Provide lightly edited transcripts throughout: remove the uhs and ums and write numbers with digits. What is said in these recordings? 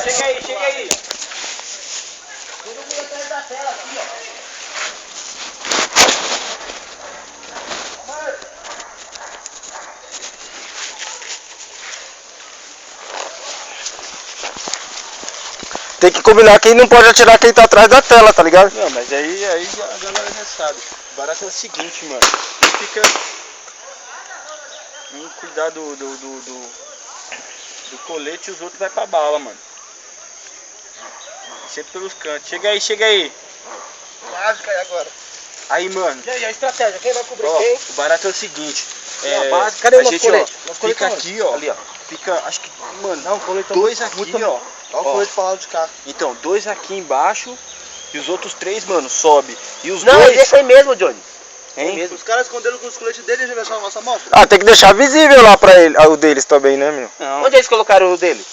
Chega aí, chega aí. Todo mundo atrás da tela aqui, ó. Tem que combinar quem não pode atirar quem tá atrás da tela, tá ligado? Não, mas aí a galera já sabe. O barato é o seguinte, mano. Um fica... Um cuidar do colete e os outros vai pra bala, mano. Sempre pelos cantos. Chega aí, chega aí. Quase cai agora. Aí, mano. E aí, a estratégia? Quem vai cobrir Ó, quem? o barato é o seguinte. Cadê o a nosso gente, colete? ó, Nosso colete fica tá aqui, ó. ali, ó. Fica, acho que, mano, Não, o colete tá dois muito, aqui, muito... ó. Olha o colete pra lá de cá. Então, 2 aqui embaixo e os outros 3, mano, sobe. E os Não, dois... deixa aí mesmo, Johnny. Hein? Mesmo. Os caras esconderam com os coletes deles e já deixaram a nossa amostra. Ah, tem que deixar visível lá pra ele, o deles também, né, meu? Não. Onde eles colocaram o dele?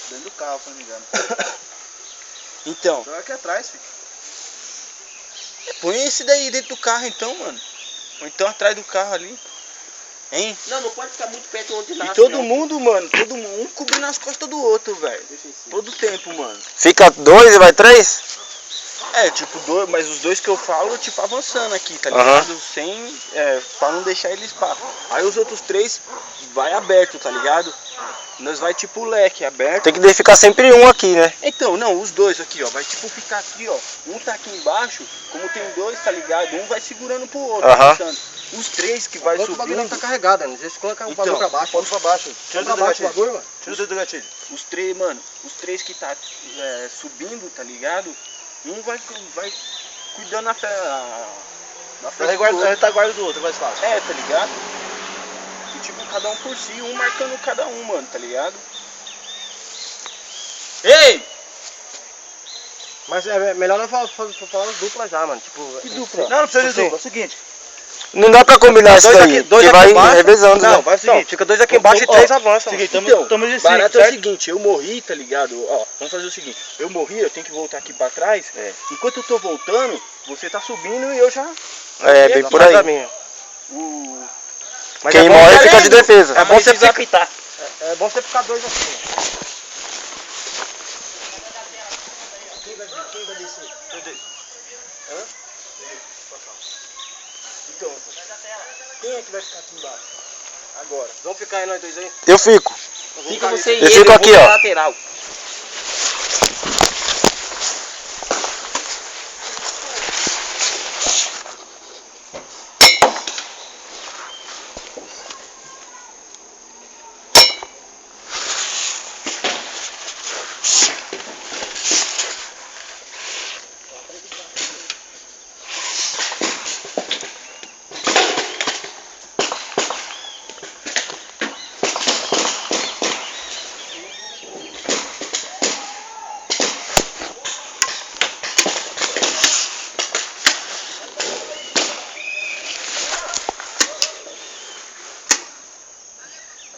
Dentro do carro, se não me engano. Então, Então é aqui atrás, filho. põe esse daí dentro do carro então, mano. Ou então atrás do carro ali. Hein? Não, não pode ficar muito perto onde nasce. E todo não. mundo, mano, todo mundo, um cobrindo as costas do outro, velho. Todo tempo, mano. Fica 2 e vai 3? É, tipo, mas os 2 que eu falo, tipo, avançando aqui, tá Aham. ligado? Sem, pra não deixar eles pá. Aí os outros 3 vai aberto, tá ligado? Nós vai tipo leque aberto. Tem que ficar sempre um aqui, né? Então, não, os 2 aqui, ó, vai tipo ficar aqui, ó. Um tá aqui embaixo, como tem 2, tá ligado? Um vai segurando pro outro, Aham. puxando. Os 3 que vai O bagulho não subindo. tá carregado, né? Deixa eu colocar o bagulho Então, pra baixo. Ponto pra baixo. Pra Tira o dedo do baixo o gatilho. bagulho, mano. Tira o dedo do gatilho. Os 3, mano, os 3 que tá subindo, tá ligado? Um vai cuidando na frente do A outro. retaguarda do outro, é mais fácil. É, tá ligado? E tipo, cada um por si, um marcando cada um, mano, tá ligado? Ei! Mas é melhor não falar as duplas já, mano. Tipo, Que dupla? Não, não precisa de Você. dupla. É o seguinte. Não dá pra combinar isso daí, que vai revezando, Não, né? vai o seguinte, fica 2 aqui embaixo e Ó, 3 avançam. Seguinte, Então, tamo de barato é o certo? seguinte, eu morri, tá ligado? Ó, vamos fazer o seguinte, eu morri, eu tenho que voltar aqui pra trás. Enquanto eu tô voltando, você tá subindo e eu já... É, bem por aí. Mas Quem é bom morre ficar fica de lendo. defesa. É bom você ficar... apitar. É bom você ficar 2 assim, ó. Quem vai descer? Então, quem é que vai ficar aqui embaixo? Agora. Vamos ficar aí nós 2 aí? Eu fico. Fica você e Eu ele, fico vou aqui, pra ó. lateral.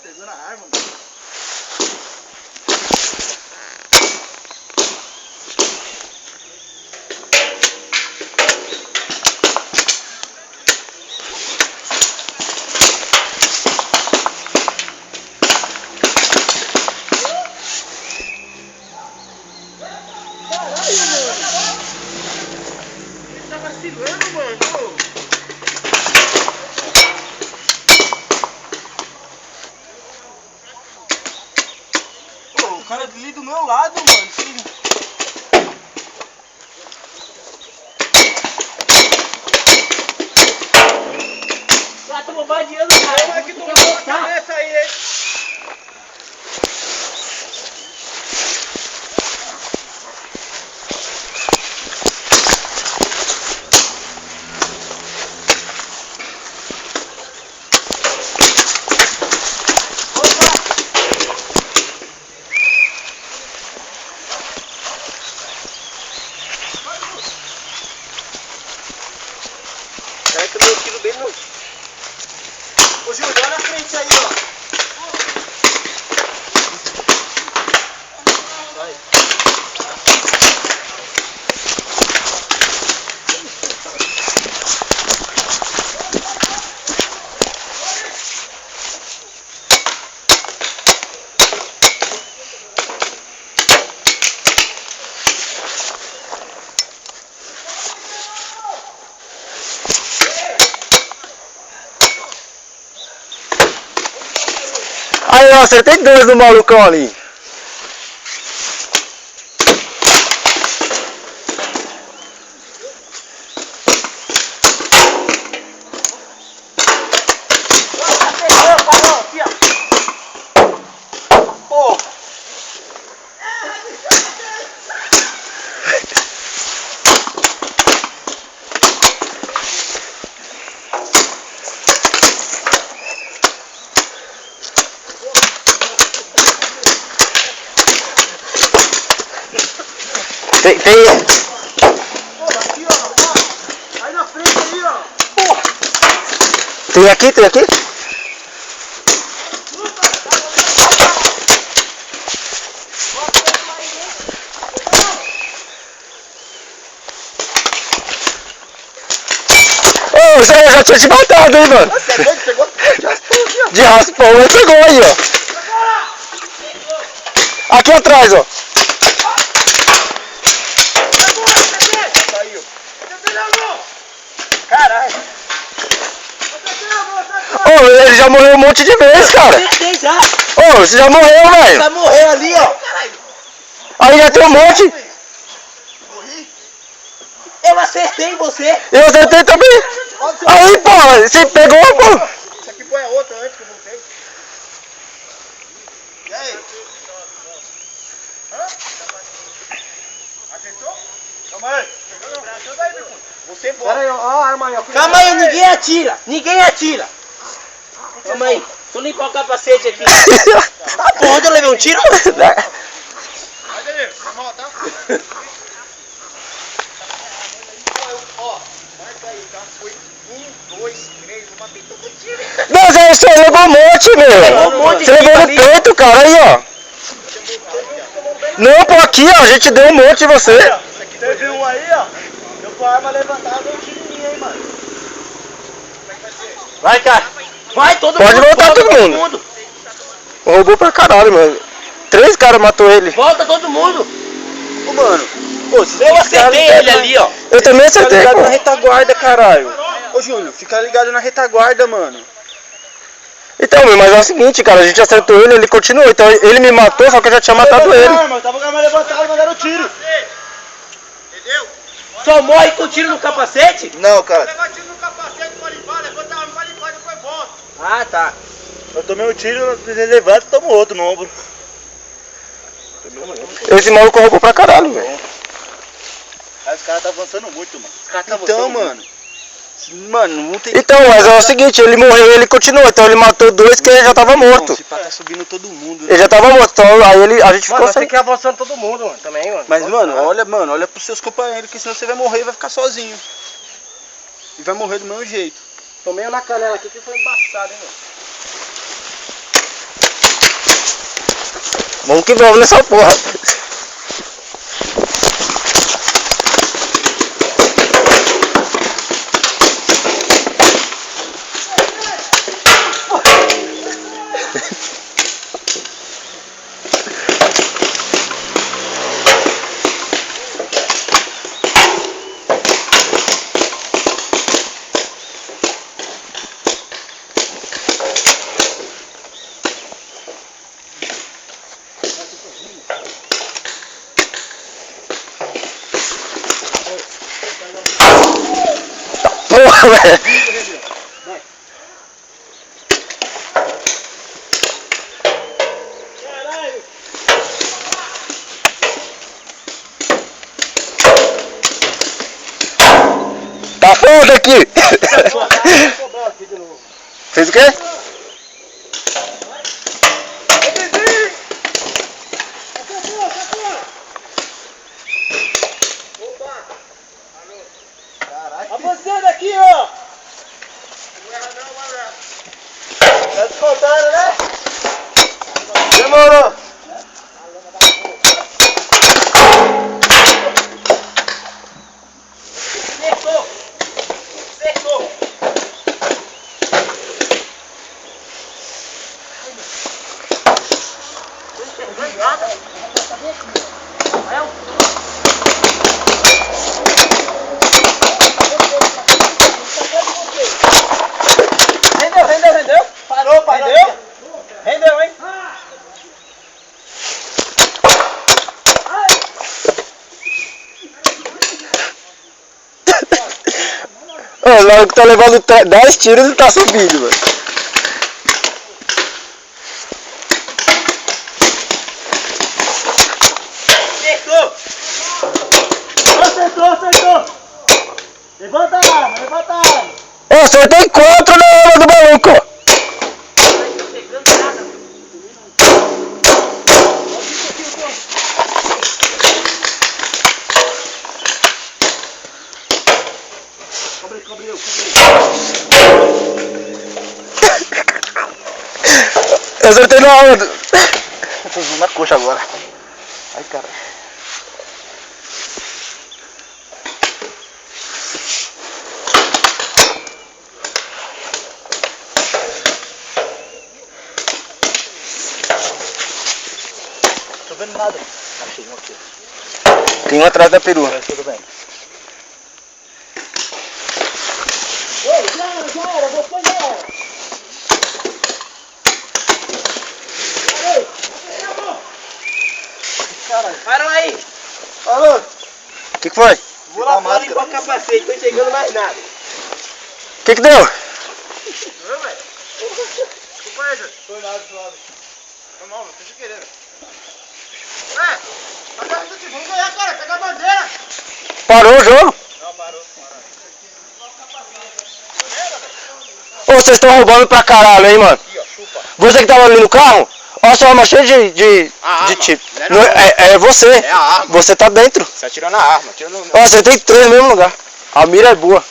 Pegou na árvore. Tá vacilando, mano. Pô, o cara ali do meu lado, mano. Ah, tô bombardeando, cara. Como é que tomou na cabeça aí, hein? Cara, que eu dei um tiro bem no... Ô, Júlio, olha na frente aí, ó. eu acertei 2 no malucão ali. Tem... Aí na frente aí, ó. Tem aqui, tem aqui? Ô, já tinha te matado, hein, mano? Você é doido? Pegou de raspão aqui, ó. De raspão, mas pegou aí, ó. Aqui atrás, ó. Caralho. Ô, ele já morreu um monte de vezes, cara. Já. Ô, você já morreu, velho. Vai morrer ali, ó. Aí já tem um monte. Eu acertei você. Eu acertei também. Aí, pô, você pegou, pô. Isso aqui foi a outra antes que eu voltei. E aí? Hã? Acertou? Calma aí. Você bota. Pera aí, ó a arma aí, ó. Calma aí, ninguém atira! Ninguém atira! Calma aí, deixa eu limpar o capacete aqui. Ah, porra, onde eu levei um tiro? Vai, Danilo. Calma, tá? Ó, marca aí, tá? Foi 1, 2, 3, eu matei todo tiro. Não, você levou um monte, meu. Levou um monte de Você levou no tiro ali. peito, cara, aí, ó. Não, pô, aqui, ó, a gente deu um monte em você. Teve um aí, ó. Eu com a arma levantada, deu um tiro em mim, hein, mano. Vai, cara! Vai, todo Pode mundo! voltar volta todo mundo. Roubou pra caralho, mano. 3 caras matou ele. Volta todo mundo! Ô, mano. Pô, se Eu acertei ele ali, ó. Eu também Fica acertei, ligado pô. na retaguarda, caralho. Ô, Júlio, fica ligado na retaguarda, mano. Então, mas é o seguinte, cara, a gente acertou ele, ele continuou. Então ele me matou, só que eu já tinha matado ele. Eu tava com a arma levantada, mandaram tiro. Só morre com tiro no capacete? Não, cara. Leva tiro no capacete pra limpar, levanta a arma pra limpar, depois volta. Ah, tá. Eu tomei um tiro, ele levanta e tomo outro no ombro. Esse maluco roubou pra caralho, velho. Aí os caras tá avançando muito, mano. Os caras tá Então, avançando mano. Mano, não tem. Então, mas é o seguinte, ele morreu e ele continuou. Então ele matou 2 que ele já tava morto. Esse pá tá subindo todo mundo. Ele já tava morto, então aí a gente ficou sem. que ir avançando todo mundo, mano. Também, mano. Mas, mano, olha pros seus companheiros, que senão você vai morrer e vai ficar sozinho. E vai morrer do mesmo jeito. Tomei na canela aqui que foi embaçado, hein, mano. Vamos que vamos nessa porra. Porra, velho. Tá foda aqui. Fez o quê? Avançando aqui, ó. Tá descontando, né? Demorou. Acertou! Acertou! maluco tá levando 10 tiros e tá subindo, mano. Acertou! Levanta a arma! Ô, acertou em 4 na arma do maluco, ó. Eu acertei na arma. Tô na coxa agora. Ai, cara. Tô vendo nada. Achei um aqui. Tem um atrás da perua. Tudo bem. Para aí! Alô? O que foi? Vou lá fora limpar o capacete, não tô enxergando mais nada. O que deu? Foi nada, suave. Foi mal, não tô querendo. Vamos ganhar, cara. Pega a bandeira. Parou o jogo? Não, parou. Ô, vocês estão roubando pra caralho, hein, mano? Aqui, ó, chupa. Você que tava ali no carro? Ó, sua arma cheia de tipo. Não é É você. É a arma. Você tá dentro. Você atirou na arma, atirou no... Ó, você tem 3 no mesmo lugar. A mira é boa.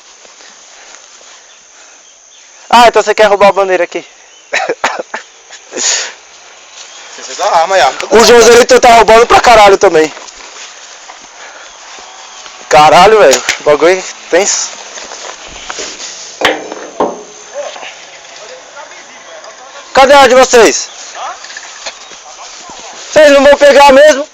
Ah, então você quer roubar a bandeira aqui. Você fez a arma, é a arma. O Joselito tá roubando pra caralho também. Caralho, velho. O bagulho tenso. Cadê a de vocês? Vocês não vão pegar mesmo?